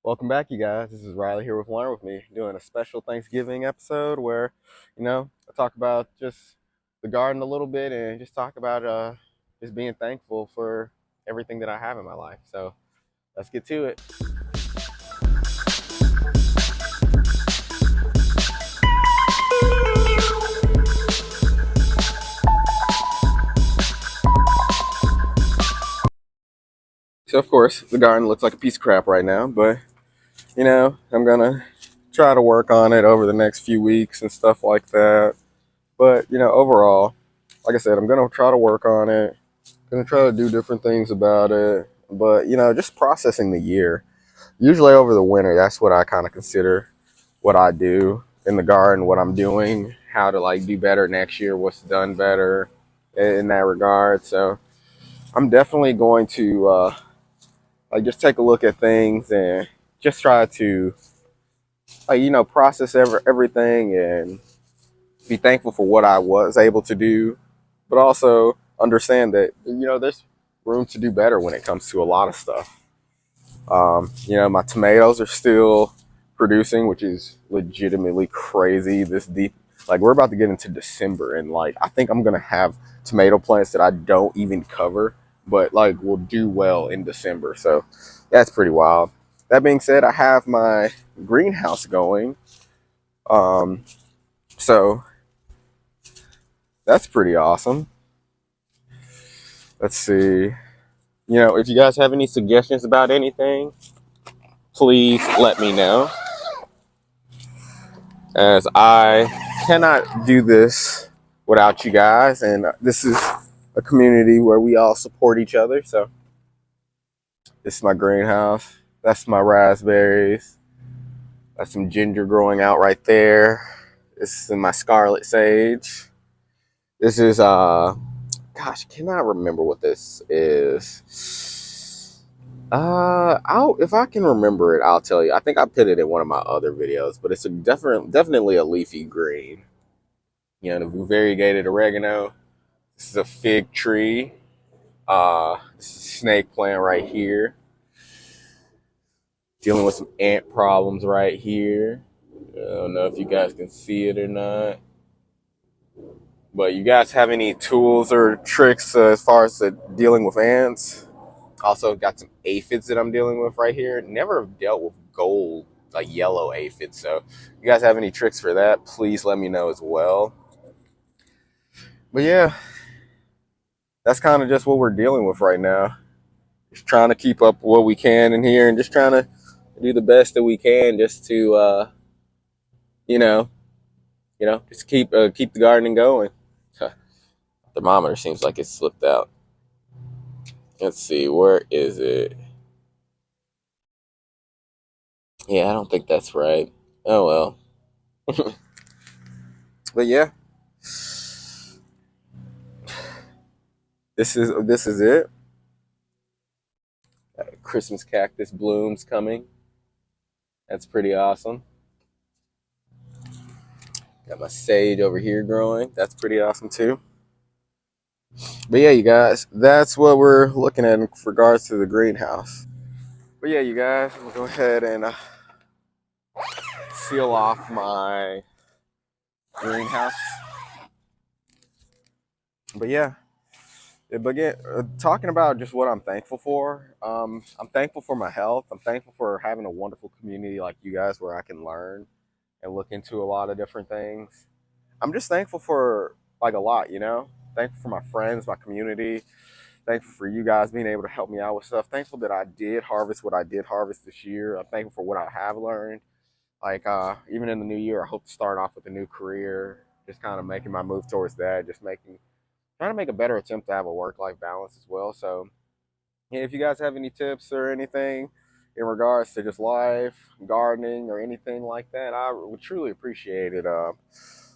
Welcome back, you guys. This is Riley here with Learn With Me, doing a special Thanksgiving episode where, I talk about just the garden a little bit and just talk about just being thankful for everything that I have in my life. So let's get to it. So, of course, the garden looks like a piece of crap right now, but, I'm going to try to work on it over the next few weeks and stuff like that. But, overall, like I said, I'm going to try to work on it. Gonna try to do different things about it, but just processing the year. Usually over the winter, that's what I kind of consider what I do in the garden, what I'm doing, how to like do better next year, what's done better in that regard. So I'm definitely going to like just take a look at things and just try to process everything and be thankful for what I was able to do, but also understand that there's room to do better when it comes to a lot of stuff. My tomatoes are still producing, which is legitimately crazy. This deep, like we're about to get into December, and like I think I'm gonna have tomato plants that I don't even cover, but like will do well in December. So that's pretty wild. That being said, I have my greenhouse going. Um, so that's pretty awesome. Let's see. If you guys have any suggestions about anything, please let me know, as I cannot do this without you guys. And this is a community where we all support each other. So this is my greenhouse. That's my raspberries. That's some ginger growing out right there. This is my scarlet sage. This is gosh, cannot remember what this is. I'll if I can remember it, I'll tell you. I think I put it in one of my other videos, but it's a definitely a leafy green. The variegated oregano. This is a fig tree. This is a snake plant right here. Dealing with some ant problems right here. I don't know if you guys can see it or not. But you guys have any tools or tricks as far as dealing with ants? Also got some aphids that I'm dealing with right here. Never dealt with gold, like yellow aphids. So you guys have any tricks for that, please let me know as well. But yeah, that's kind of just what we're dealing with right now. Just trying to keep up what we can in here and just trying to do the best that we can just to you know, just keep the gardening going. Thermometer seems like it slipped out. Let's see, where is it? Yeah, I don't think that's right. Oh well. But yeah, this is it. Christmas cactus blooms coming. That's pretty awesome. Got my sage over here growing. That's pretty awesome too. But yeah, you guys, that's what we're looking at in regards to the greenhouse. But yeah, you guys, I'm gonna go ahead and seal off my greenhouse. But yeah, talking about just what I'm thankful for. I'm thankful for my health. I'm thankful for having a wonderful community like you guys, where I can learn and look into a lot of different things. I'm just thankful for like a lot, Thankful for my friends, my community. Thankful for you guys being able to help me out with stuff. Thankful that I did harvest what I did harvest this year. I'm thankful for what I have learned. Like even in the new year, I hope to start off with a new career. Just kind of making my move towards that. Trying to make a better attempt to have a work-life balance as well. So yeah, if you guys have any tips or anything in regards to just life, gardening, or anything like that, I would truly appreciate it.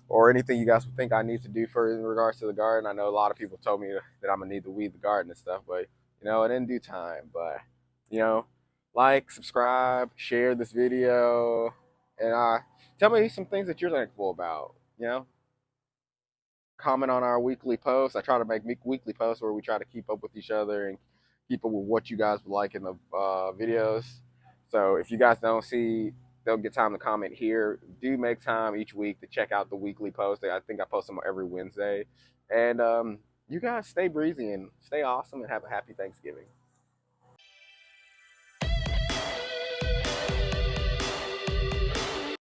Or anything you guys would think I need to do for in regards to the garden. I know a lot of people told me that I'm gonna need to weed the garden and stuff, but in due time. But you know, like, subscribe, share this video, and tell me some things that you're thankful about. Comment on our weekly posts. I try to make weekly posts where we try to keep up with each other and keep up with what you guys would like in the videos. So if you guys don't see, they'll get time to comment here. Do make time each week to check out the weekly post. I think I post them every Wednesday. And you guys stay breezy and stay awesome and have a happy Thanksgiving.